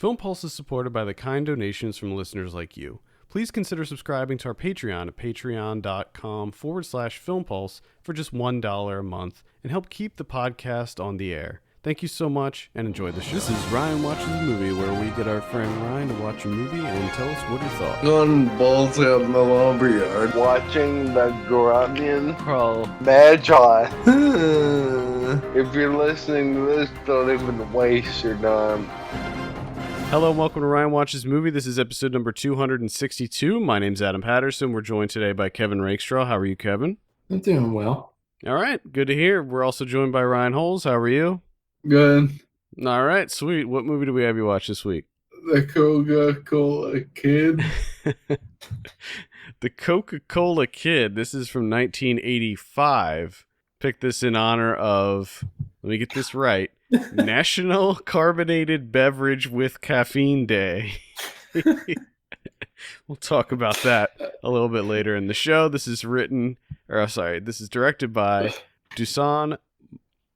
Film Pulse is supported by the kind donations from listeners like you. Please consider subscribing to our Patreon at patreon.com/filmpulse for just $1 a month and help keep the podcast on the air. Thank you so much and enjoy the show. This is Ryan Watches a Movie, where we get our friend Ryan to watch a movie and tell us what he thought. Going balls out in the lumberyard. Watching the Grunion Pro Magi. If you're listening to this, don't even waste your time. Hello and welcome to Ryan Watches Movie. This is episode number 262. My name's Adam Patterson. We're joined today by Kevin Rakestraw. How are you, Kevin? I'm doing well. All right, good to hear. We're also joined by Ryan Holes. How are you? Good. All right, sweet. What movie do we have you watch this week? The Coca-Cola Kid. The Coca-Cola Kid. This is from 1985. Picked this in honor of, let me get this right, National Carbonated Beverage with Caffeine Day. We'll talk about that a little bit later in the show. This is directed by Dusan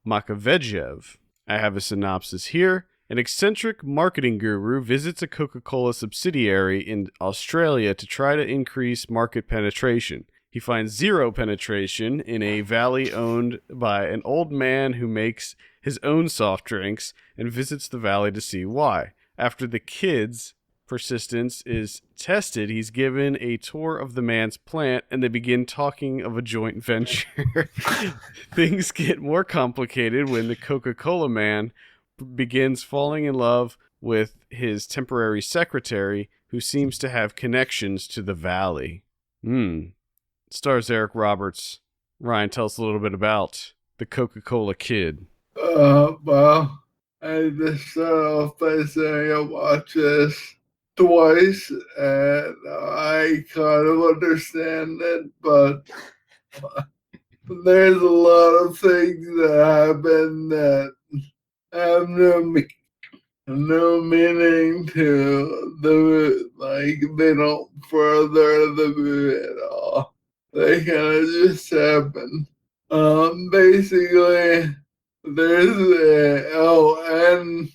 Makavejev. I have a synopsis here. An eccentric marketing guru visits a Coca-Cola subsidiary in Australia to try to increase market penetration. He finds zero penetration in a valley owned by an old man who makes his own soft drinks and visits the valley to see why. After the kid's persistence is tested, he's given a tour of the man's plant and they begin talking of a joint venture. Things get more complicated when the Coca-Cola man begins falling in love with his temporary secretary, who seems to have connections to the valley. Stars Eric Roberts. Ryan, tell us a little bit about the Coca-Cola Kid. Well, I just start off by saying I watched this twice, and I kind of understand it, but there's a lot of things that happen that have no meaning to the movie. Like, they don't further the movie at all. They kind of just happen. Basically, and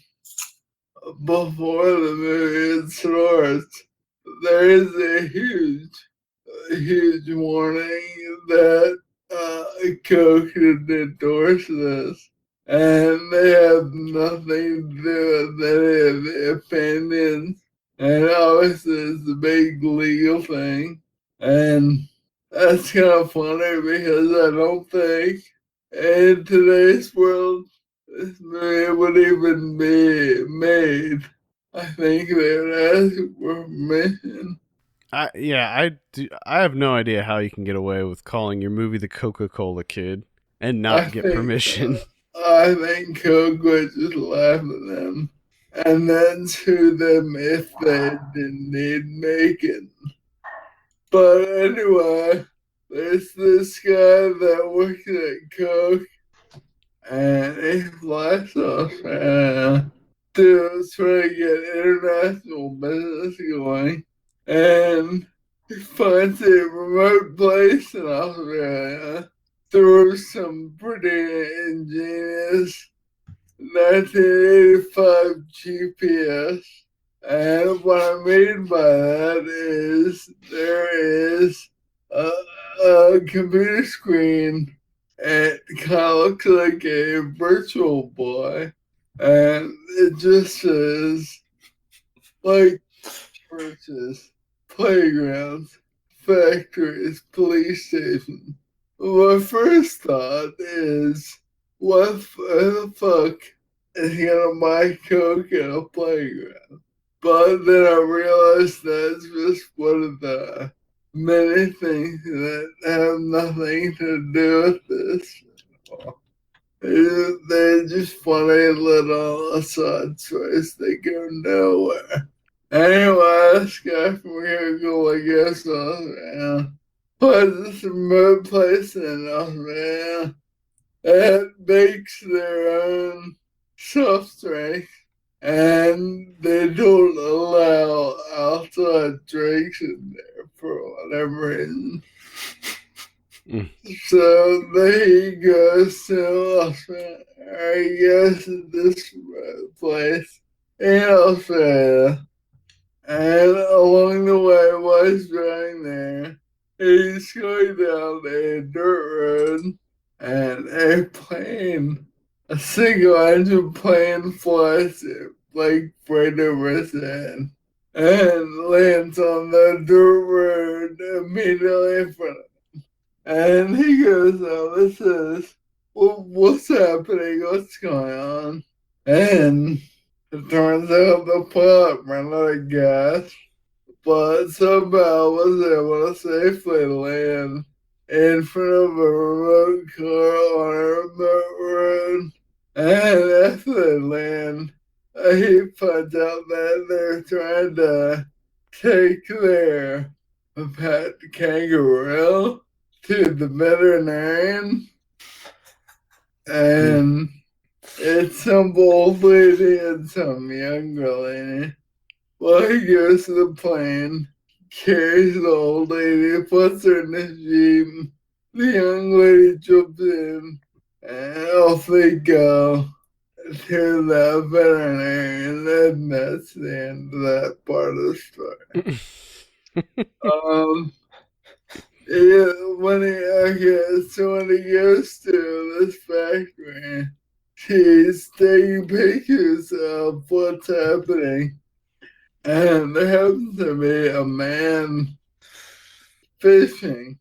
before the movie starts, there is a huge warning that Coke should endorse this, and they have nothing to do with any of the opinions, and obviously it's a big legal thing, and that's kind of funny because I don't think in today's world this movie would even be made. I think they would ask for permission. I have no idea how you can get away with calling your movie The Coca-Cola Kid and not get permission. I think Coke would just laugh at them and then sue them if they didn't need making. But anyway, there's this guy that works at Coke, and he flies off to try to get international business going, and he finds a remote place in Australia through some pretty ingenious 1985 GPS. And what I mean by that is there is a computer screen, and it kind of looks like a virtual boy, and it just says like churches, playgrounds, factories, police stations. My first thought is, what the fuck is gonna buy Coke at a playground? But then I realized that's just one of the many things that have nothing to do with this. They're just funny little aside stories. They go nowhere. Anyway, this guy from Google, I guess, but this remote place in Australia that makes their own soft drinks, and they don't allow outside drinks in there for whatever reason. So he goes to Australia, I guess, this place in Australia. Australia. And along the way, while he's driving there, he's going down a dirt road, and a single-engine plane flies like right over his head and lands on the dirt road immediately in front of him. And he goes, "Oh, this is what's happening? What's going on?" And it turns out the pilot ran out of gas, but somehow was able to safely land in front of a remote car on a remote road. And after they land, he finds out that they're trying to take their pet kangaroo to the veterinarian. And it's some old lady and some younger lady. Well, he goes to the plane, carries the old lady, puts her in the Jeep. The young lady jumps in, and off they go to the veterinarian. And that's the end of that part of the story. When he goes to this factory, he's taking pictures of what's happening. And there happens to be a man fishing.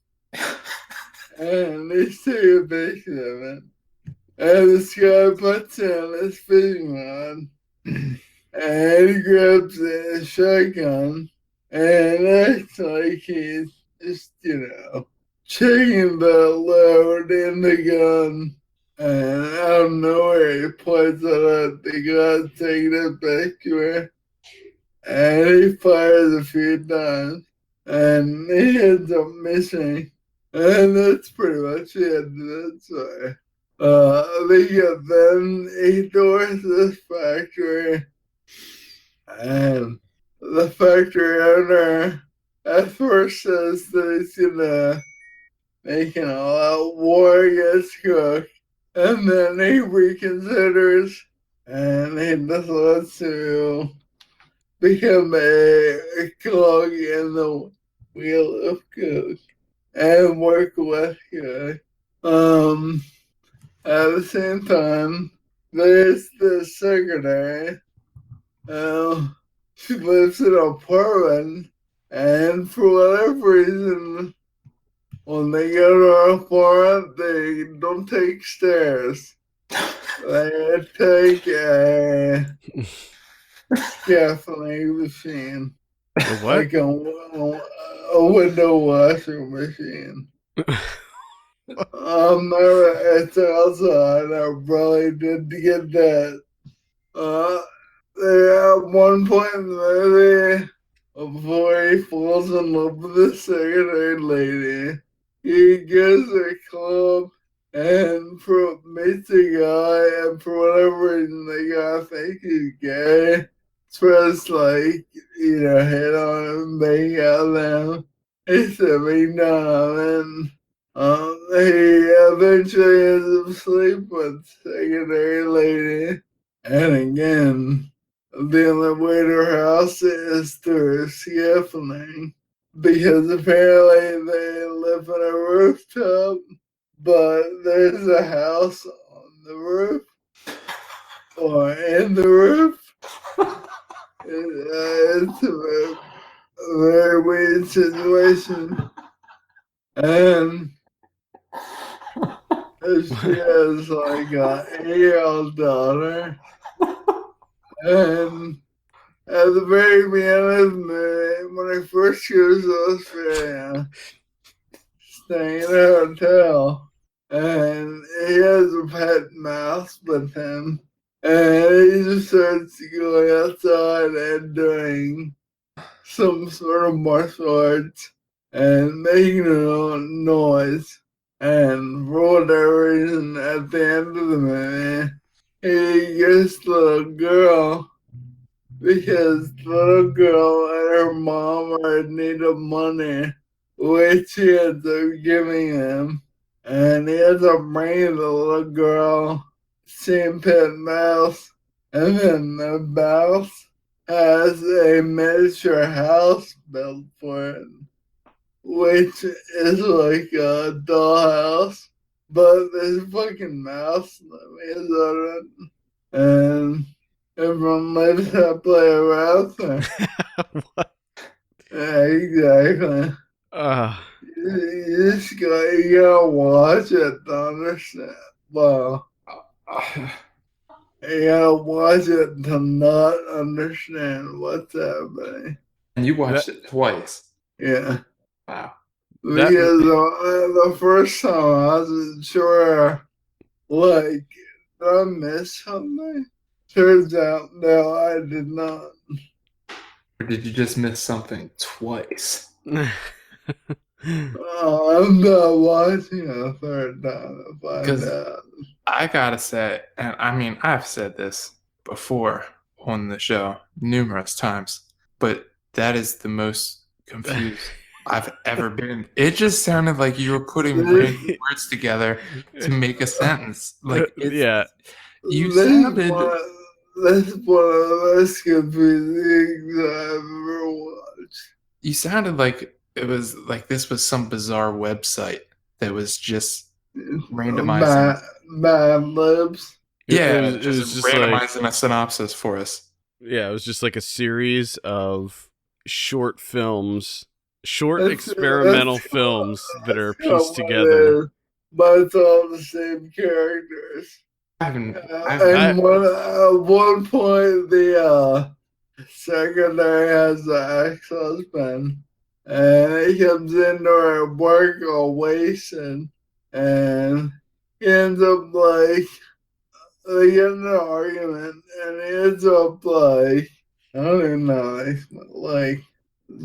And he's taking a picture of it. And this guy puts in his fishing rod. And he grabs a shotgun. And acts like he's just, checking the load in the gun. And out of nowhere, he points at the gun, taking it back to her. And he fires a few times. And he ends up missing. And that's pretty much the end of that story. Then he tours this factory. And the factory owner at first says that he's gonna make an all-out war against Cook, and then he reconsiders and he decides to become a cog in the wheel of Cook and work with Cook. At the same time, there's the secretary. She lives in an apartment, and for whatever reason, when they go to her apartment, they don't take stairs. They take a caffeine machine. What? Like a window washing machine. It's outside. I probably did get that. At one point in the movie, before he falls in love with the secretary lady, he goes to a club and meets a guy, and for whatever reason, the guy thinks he's gay. Tries hit on him, make out with him. He said, "Me no," and he eventually ends up sleeping with the secretary lady. And again, the only way to her house is through scaffolding, because apparently they live in a rooftop, but there's a house on the roof or in the roof. It's a very weird situation. And she has like an 8-year-old daughter. And at the very beginning of the movie, when he first goes to Australia, staying in a hotel, and he has a pet mouse with him, and he just starts going outside and doing some sort of martial arts and making a noise. And for whatever reason, at the end of the movie, he gets the little girl, because the little girl and her mom are in need of money, which he ends up giving him. And he ends up bringing the little girl same pet mouse, and then the mouse has a miniature house built for it, which is like a dollhouse, but there's a fucking mouse that lives on it, and everyone lives happily around there. What? Yeah, exactly. You gotta watch it to understand. Well, you gotta watch it to not understand what's happening. And you watched it twice. Yeah. Wow. Because the first time I wasn't sure, like, did I miss something? Turns out, no, I did not. Or did you just miss something twice? I'm not watching a third time to find Because out. I gotta say, and I mean, I've said this before on the show numerous times, but that is the most confused I've ever been. It just sounded like you were putting random words together to make a sentence. Like, Yeah. You This sounded. That's one of the most confusing things I've ever watched. You sounded like it was like this was some bizarre website that was just randomizing. Mad Libs. Yeah, it was just randomizing a synopsis for us. Yeah, it was just like a series of short films, experimental films that are pieced together. But it's all the same characters. And at one point, the secretary has the ex-husband, and he comes into her work all wasted, and he ends up like they get in an argument, and he ends up like I don't even know, like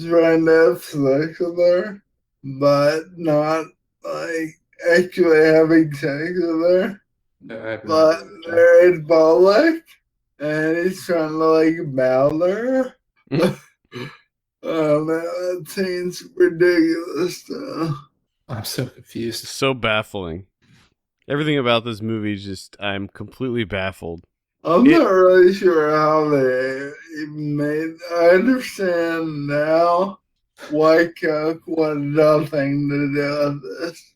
trying to have sex with her, but not like actually having sex with her. But there is Bolek, and he's trying to like bow her. Oh man, that seems ridiculous though. I'm so confused. So baffling. Everything about this movie I'm completely baffled. I'm not really sure how they made. I understand now why Coke wanted nothing to do with this,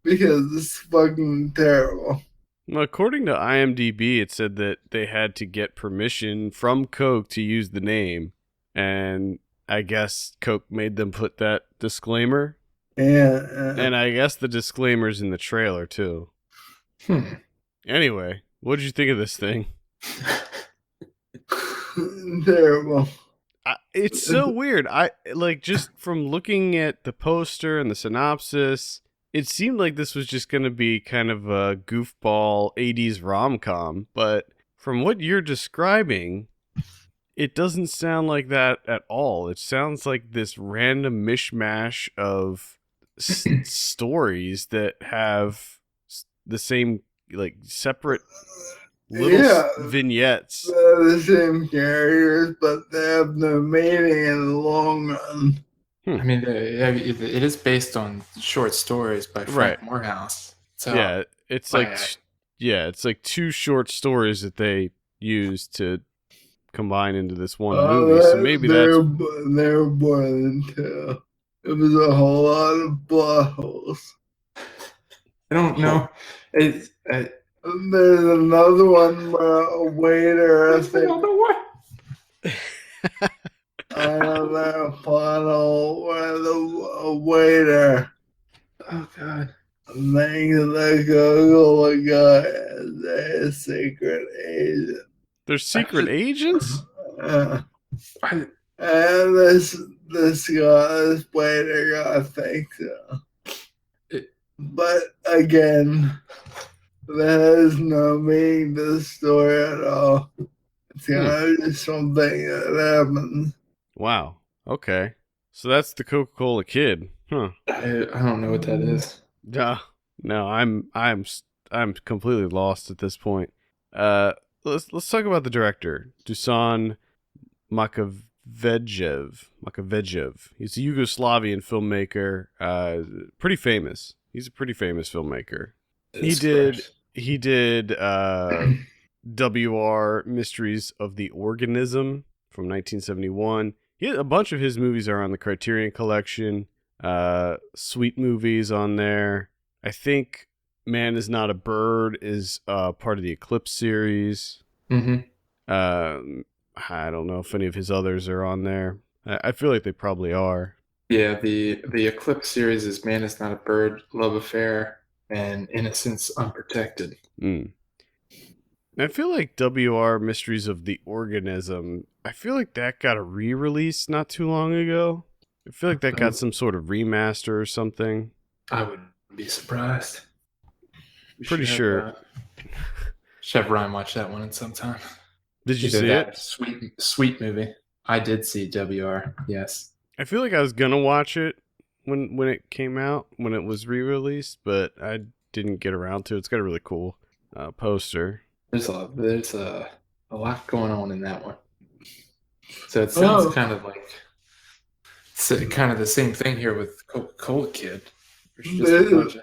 because it's fucking terrible. Well, according to IMDb, it said that they had to get permission from Coke to use the name, and I guess Coke made them put that disclaimer. Yeah. And I guess the disclaimer's in the trailer, too. Anyway, what did you think of this thing? Terrible. It's so weird. Just from looking at the poster and the synopsis, it seemed like this was just going to be kind of a goofball 80s rom-com, but from what you're describing, it doesn't sound like that at all. It sounds like this random mishmash of stories that have the same, like, separate little vignettes. They're the same characters, but they have no meaning in the long run. I mean, it is based on short stories by Frank Morehouse. So yeah, it's like two short stories that they used to combine into this one movie. So maybe they're more than two. It was a whole lot of plot holes. I don't know. There's another one where a waiter. Another one. Another plot hole where a waiter. Oh God. Makes the Coca-Cola guy as a secret agent. They're secret agents? And this waiter guy thinks so. But again, that has no meaning to the story at all. It's just something that happens. Wow. Okay. So that's the Coca-Cola Kid. Huh. I don't know what that is. No, I'm completely lost at this point. Let's talk about the director, Dusan Makavejev. He's a Yugoslavian filmmaker. Pretty famous. He's a pretty famous filmmaker. He did WR Mysteries of the Organism from 1971. A bunch of his movies are on the Criterion Collection. Sweet Movies on there. I think Man Is Not a Bird is part of the Eclipse series. Mm-hmm. I don't know if any of his others are on there. I feel like they probably are. Yeah, the Eclipse series is Man Is Not a Bird, Love Affair, and Innocence Unprotected. I feel like WR Mysteries of the Organism, I feel like that got a re-release not too long ago. I feel like that got some sort of remaster or something. I wouldn't be surprised. Pretty sure. Should have Ryan watch that one in some time. Did you see it? Sweet movie. I did see WR, yes. I feel like I was going to watch it when it came out, when it was re-released, but I didn't get around to it. It's got a really cool poster. There's a lot going on in that one. So it sounds kind of like kind of the same thing here with Coca-Cola Kid. There's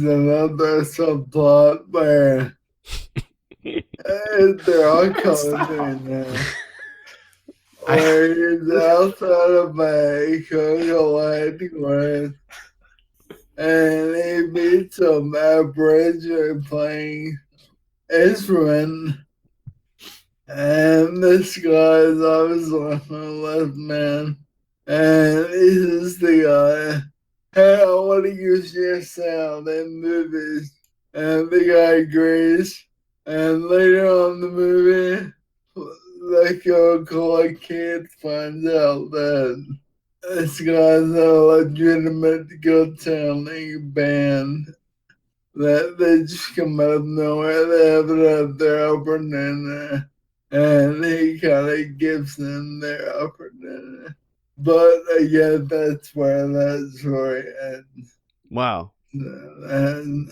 another subplot where they're all coming now. Where he's outside of a Coca-Cola headquarters and he meets a Beverage playing instrument, and this guy is obviously a left man, and he's the guy, hey, I want to use your sound in movies, and the guy agrees, and later on in the movie, the Coca-Cola Kid finds out that this guy's a legitimate good-sounding band. That they just come out of nowhere. They have it at their upper dinner, and he kind of gives them their upper dinner. But again, that's where that story ends. Wow. And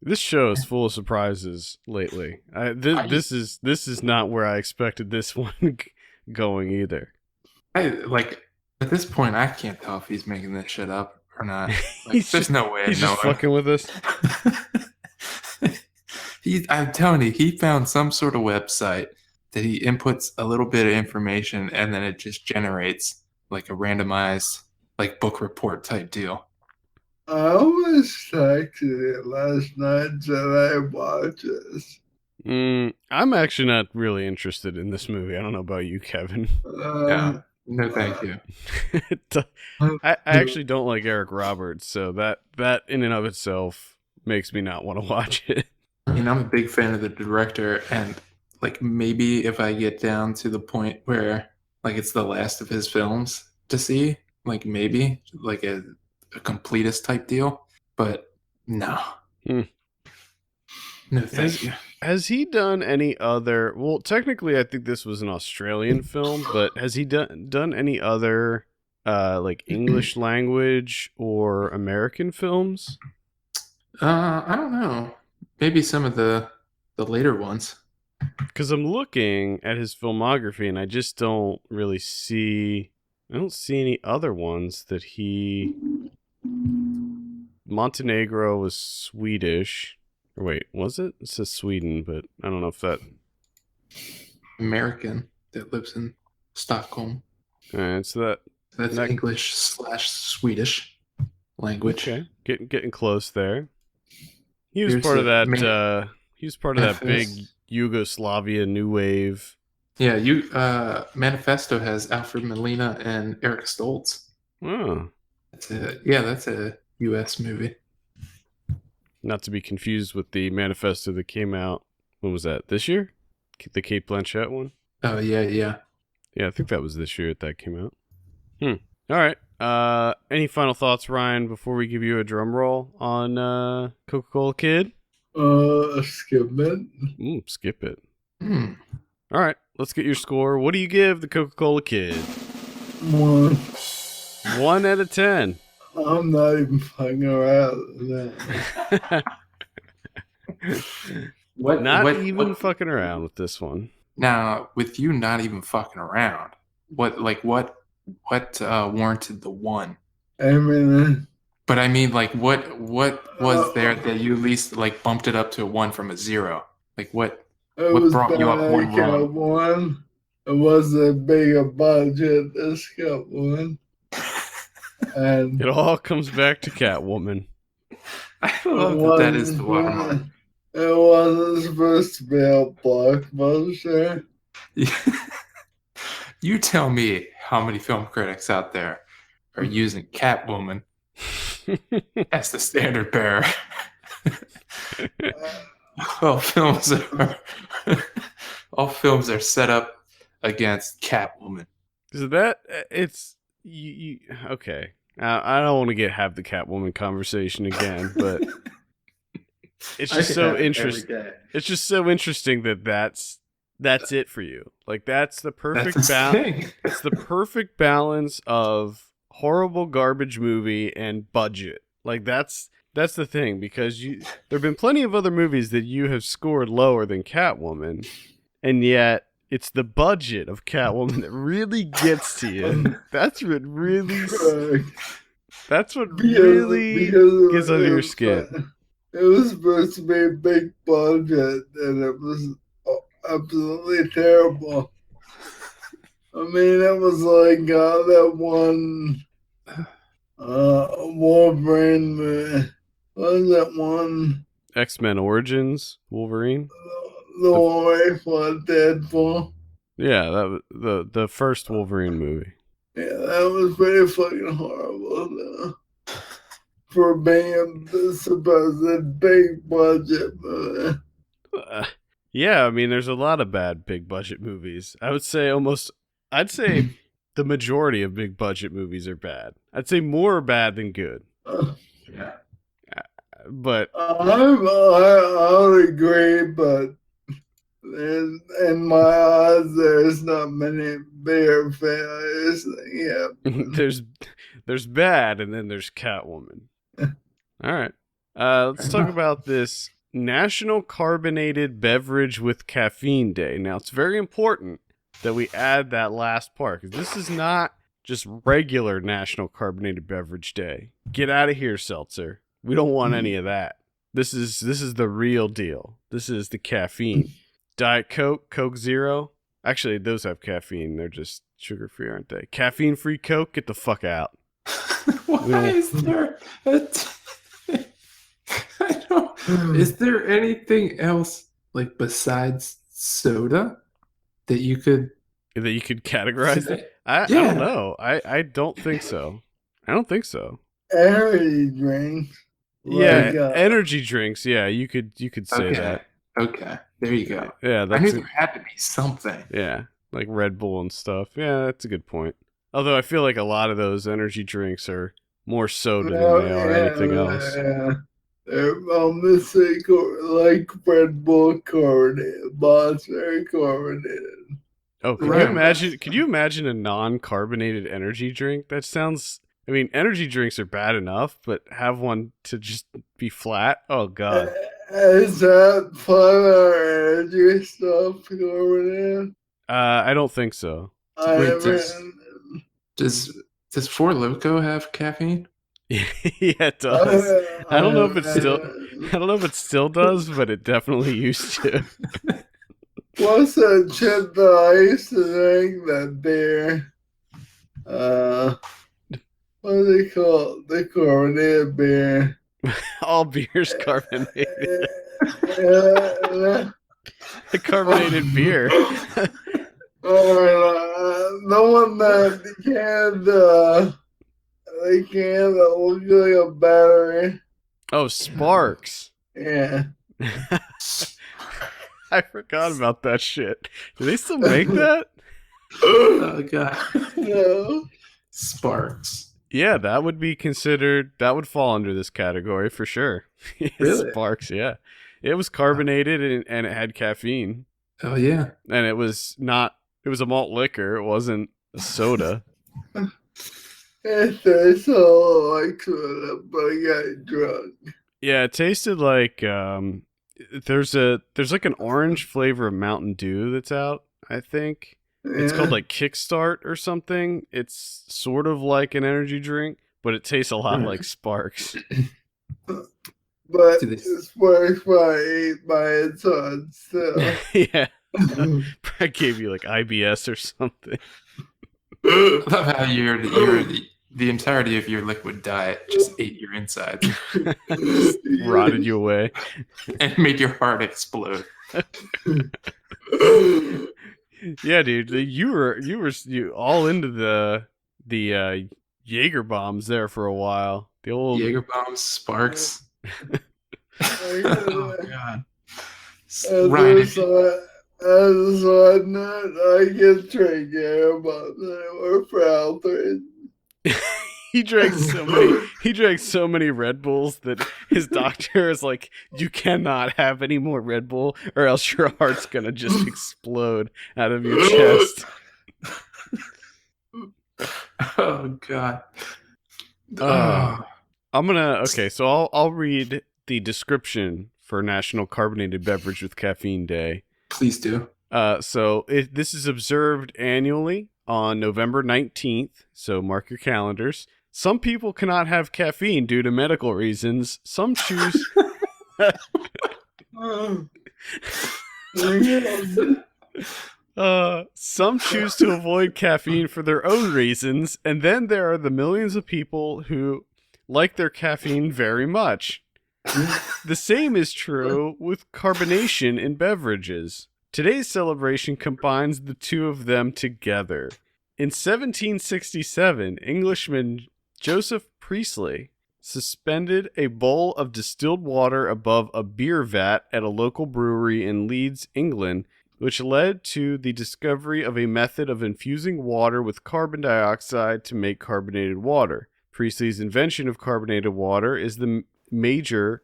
this show is full of surprises lately. This is not where I expected this one going either. At this point, I can't tell if he's making this shit up or not. There's no way. He's just fucking with us. I'm telling you, he found some sort of website that he inputs a little bit of information and then it just generates like a randomized like book report type deal. I was texted it last night that I watch this. I'm actually not really interested in this movie. I don't know about you, Kevin. No, thank you. I actually don't like Eric Roberts, so that in and of itself makes me not want to watch it. I mean, I'm a big fan of the director, and like maybe if I get down to the point where like it's the last of his films to see, like maybe like a completist type deal, but no. No, thank you. Has he done any other... Well, technically, I think this was an Australian film, but has he done any other, like, English language or American films? I don't know. Maybe some of the later ones. Because I'm looking at his filmography, and I just don't really see... I don't see any other ones that he... Montenegro was Swedish... Wait, was it? It says Sweden, but I don't know if that... American that lives in Stockholm. Alright, so that's English/Swedish language. Okay, getting close there. He was part of that. He was part of that big Yugoslavia new wave. Yeah, Manifesto has Alfred Molina and Eric Stoltz. Oh, that's a U.S. movie. Not to be confused with the Manifesto that came out, when was that, this year? The Cate Blanchett one? Oh, yeah. Yeah, I think that was this year that came out. All right. Any final thoughts, Ryan, before we give you a drum roll on Coca-Cola Kid? Skip it. Skip it. All right, let's get your score. What do you give the Coca-Cola Kid? 1. 1 out of 10. I'm not even fucking around. Not even fucking around with this one. Now, with you not even fucking around, what warranted the 1? Everything. But I mean, like, what was there that you at least like bumped it up to a 1 from a 0? Like, what brought you up 1 wrong? 1. it wasn't big a budget as Catwoman. And It all comes back to Catwoman. I love that is the one. It wasn't supposed to be a blockbuster. You tell me how many film critics out there are using Catwoman as the standard bearer. all films are set up against Catwoman. So that it's you okay. I don't want to have the Catwoman conversation again, but it's just so interesting. It's just so interesting that's it for you. Like that's the perfect balance. It's the perfect balance of horrible garbage movie and budget. Like that's the thing, because there've been plenty of other movies that you have scored lower than Catwoman, and yet it's the budget of Catwoman that really gets to you. That's what really gets under your skin. It was supposed to be a big budget, and it was absolutely terrible. I mean, it was like that one Wolverine movie. What was that one? X-Men Origins Wolverine? The one where he fought Deadpool. Yeah, that was the first Wolverine movie. Yeah, that was pretty fucking horrible, though. For being the supposed big budget movie. Yeah, I mean, there's a lot of bad big budget movies. I'd say the majority of big budget movies are bad. I'd say more bad than good. Yeah. But I would agree, but in my eyes, there's not many bigger failures. Yeah. there's bad, and then there's Catwoman. All right. Let's talk about this National Carbonated Beverage with Caffeine Day. Now, it's very important that we add that last part, because this is not just regular National Carbonated Beverage Day. Get out of here, seltzer. We don't want any of that. This is the real deal. This is the caffeine. Diet Coke, Coke Zero. Actually, those have caffeine. They're just sugar-free, aren't they? Caffeine-free Coke? Get the fuck out. Why is there is there anything else, like, besides soda that you could categorize it? I don't know. I don't think so. Energy drinks. Yeah, energy drinks. Yeah, you could say that. Okay, there you go. Yeah, I knew there had to be something. Yeah, like Red Bull and stuff. Yeah, that's a good point. Although I feel like a lot of those energy drinks are more soda than they are anything else. Yeah. They're like Red Bull carbonated, Monster carbonated. Oh, could you imagine a non-carbonated energy drink? That sounds... I mean, energy drinks are bad enough, but have one to just be flat? Oh, God. Is that flat energy stuff carbonated? I don't think so. Does Four Loko have caffeine? Yeah, it does. I don't know if it still does, but it definitely used to. What's that shit that I used to drink? That beer. What do they call it? The carbonated beer. All beer's carbonated. The carbonated beer. The one that the can that looks like a battery. Oh, Sparks. Yeah. I forgot about that shit. Do they still make that? Oh, God. No. Sparks. Yeah, that would be considered... That would fall under this category for sure. Really? Sparks, yeah. It was carbonated and it had caffeine. Oh, yeah. And it was not... It was a malt liquor. It wasn't a soda. It tastes like soda, but I got drunk. Yeah, it tasted like... There's like an orange flavor of Mountain Dew that's out, I think. It's called like Kickstart or something. It's sort of like an energy drink, but it tastes a lot like Sparks. But Sparks probably ate by its own still. Yeah. I gave you like IBS or something. I love how the entirety of your liquid diet just ate your insides Rotted you away. and made your heart explode. Yeah, dude, you were all into the Jaeger bombs there for a while. The old Jaeger bombs, sparks. Oh god. Ryan, as a side note, I get drank Jaeger bombs anymore for Alfred. he drank so many Red Bulls that his doctor is like, you cannot have any more Red Bull or else your heart's gonna just explode out of your chest. Oh god. So I'll read the description for National Carbonated Beverage with Caffeine Day. Please do. This is observed annually on November 19th, so mark your calendars. Some people cannot have caffeine due to medical reasons. Some choose... some choose to avoid caffeine for their own reasons, and then there are the millions of people who like their caffeine very much. The same is true with carbonation in beverages. Today's celebration combines the two of them together. In 1767, Englishman Joseph Priestley suspended a bowl of distilled water above a beer vat at a local brewery in Leeds, England, which led to the discovery of a method of infusing water with carbon dioxide to make carbonated water. Priestley's invention of carbonated water is the major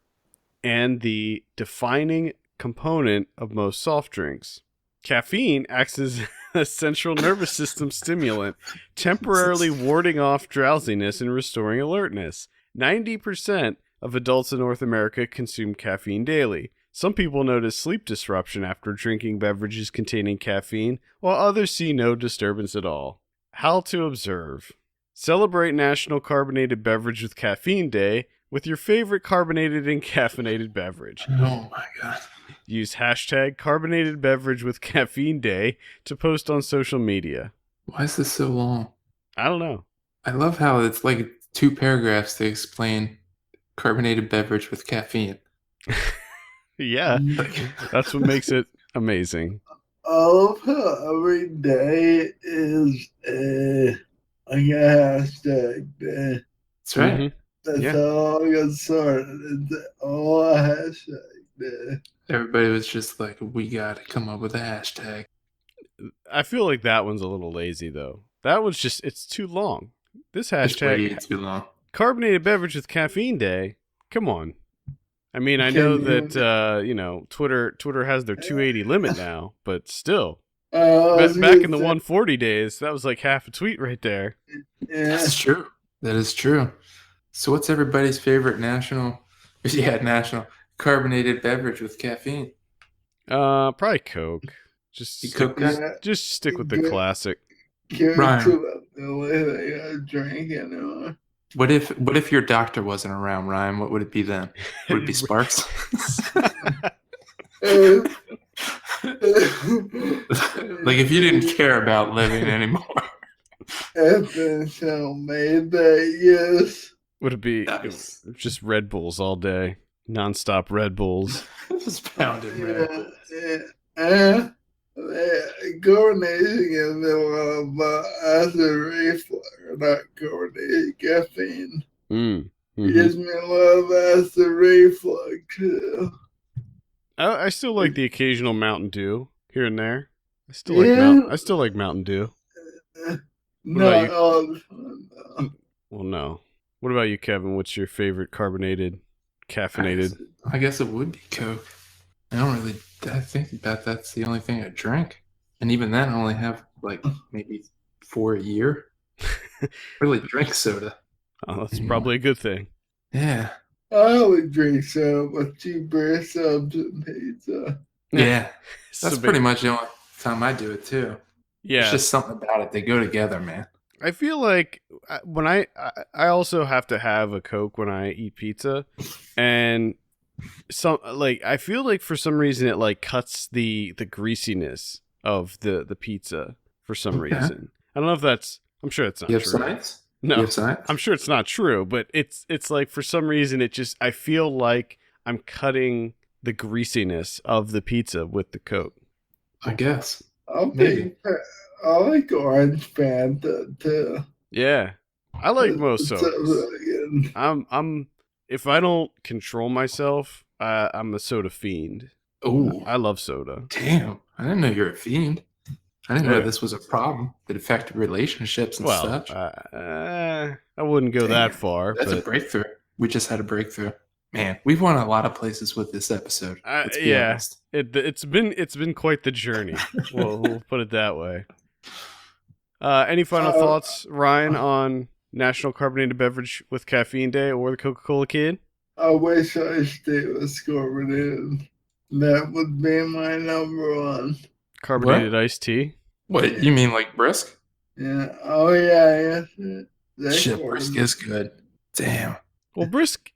and the defining component of most soft drinks. Caffeine acts as a central nervous system stimulant, temporarily warding off drowsiness and restoring alertness. 90% of adults in North America consume caffeine daily. Some people notice sleep disruption after drinking beverages containing caffeine, while others see no disturbance at all. How to observe. Celebrate National Carbonated Beverage with Caffeine Day with your favorite carbonated and caffeinated beverage. Oh my god. Use hashtag Carbonated Beverage with Caffeine Day to post on social media. Why is this so long? I don't know. I love how it's like 2 paragraphs to explain carbonated beverage with caffeine. Yeah, that's what makes it amazing. I love how every day is a hashtag day. That's right. Mm-hmm. That's how I got started. It's all a hashtag day. Everybody was just like, we gotta come up with a hashtag. I feel like that one's a little lazy, though. That one's just, it's too long. This hashtag, it's way too long. Carbonated Beverage with Caffeine Day, come on. I mean, I know that, Twitter has their 280 limit now, but still. Back in the 140 days, that was like half a tweet right there. Yeah. That's true. That is true. So what's everybody's favorite national carbonated beverage with caffeine? Probably Coke. Just stick with the classic. Ryan. The way they got drink anymore. What if your doctor wasn't around, Ryan? What would it be then? Would it be Sparks? Like if you didn't care about living anymore. FSL made that, yes. Would it be just Red Bulls all day? Non-stop Red Bulls. Just pounding Red Bulls. Carbonating is the acid reflux, not carbonated caffeine. Mm-hmm. Gives me a lot of acid reflux too. I still like the occasional Mountain Dew here and there. I still like Mountain Dew. Not all the time, though. Well, no. What about you, Kevin? What's your favorite carbonated, caffeinated? I guess it would be Coke. I think about that's the only thing I drink. And even then, I only have like maybe 4 a year. Really drink soda. Oh, that's probably a good thing. Yeah. I always drink soda with cheaper subs and pizza. Yeah. That's pretty much the only time I do it too. Yeah. It's just something about it. They go together, man. I feel like when I also have to have a Coke when I eat pizza, and I feel like for some reason it like cuts the greasiness of the pizza for some reason. I don't know if that's. I'm sure it's not You have true. science? No, You have science? I'm sure it's not true, but it's like for some reason it just. I feel like I'm cutting the greasiness of the pizza with the Coke. I guess. I like orange Fanta too. Yeah, I like most It's sodas. really good. I'm if I don't control myself, I'm a soda fiend. Oh, I love soda. damn. I didn't know you were a fiend. I didn't know Yeah. this was a problem that affected relationships and Well, such. I wouldn't go Damn, that far, That's a but breakthrough. We just had a breakthrough. Man, we've won a lot of places with this episode. Let's be yeah, honest. it's been quite the journey. we'll put it that way. Any final thoughts, Ryan, on National Carbonated Beverage with Caffeine Day or the Coca-Cola Kid? I wish I stayed with carbonated. That would be my number one. Carbonated iced tea. What, you mean like brisk? Yeah. Oh yeah. That's Shit, brisk is good. Damn. Well, brisk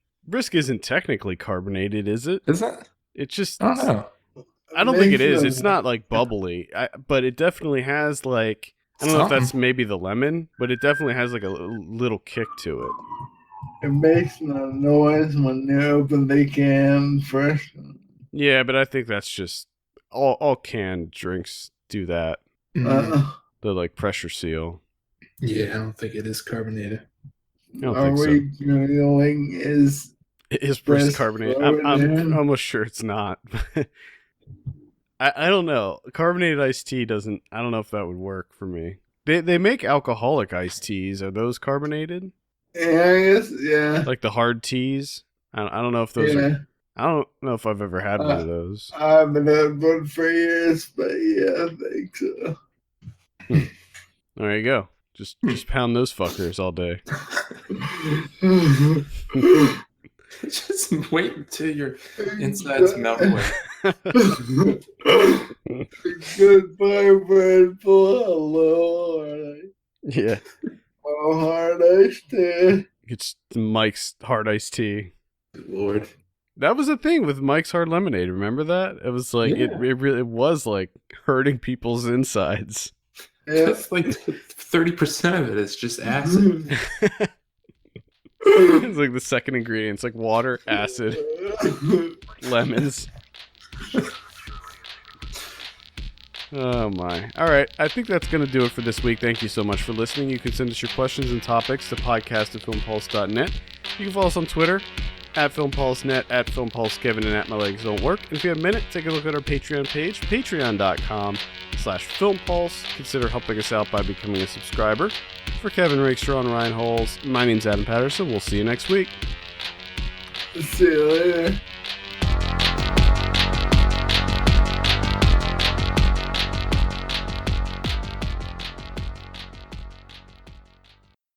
isn't technically carbonated, is it? Is that? It just. I don't know. I don't think it is. It's not like bubbly, but it definitely has like. I don't know if that's maybe the lemon, but it definitely has like a little kick to it. It makes no noise when you open the can fresh. Yeah, but I think that's just all canned drinks do that. Mm. The like pressure seal. Yeah, I don't think it is carbonated. I don't Are think so. we feeling is It is brisk Brisk carbonated. I'm carbonated? almost sure it's not. I don't know. Carbonated iced tea doesn't. I don't know if that would work for me. They make alcoholic iced teas. Are those carbonated? Yeah, I guess, yeah. Like the hard teas? I don't know if those Yeah. are. I don't know if I've ever had one of those. I haven't had one for years, but yeah, I think so. There you go. Just pound those fuckers all day. Just wait until your insides melt away. Goodbye, Red Bull. Hello, Yeah. oh, hard iced tea. It's Mike's hard iced tea. Good Lord. That was a thing with Mike's Hard Lemonade. Remember that? It was like Yeah. it really was like hurting people's insides. Yeah. That's like 30% of it is just acid. It's like the second ingredient. It's like water, acid, lemons. Oh my. All right. I think that's going to do it for this week. Thank you so much for listening. You can send us your questions and topics to podcast@filmpulse.net. You can follow us on Twitter @FilmPulseNet, @FilmPulseKevin, and @MyLegsDon'tWork. And if you have a minute, take a look at our Patreon page, patreon.com/FilmPulse. Consider helping us out by becoming a subscriber. For Kevin Rakestraw and Ryan Holes, my name's Adam Patterson. We'll see you next week. See you later.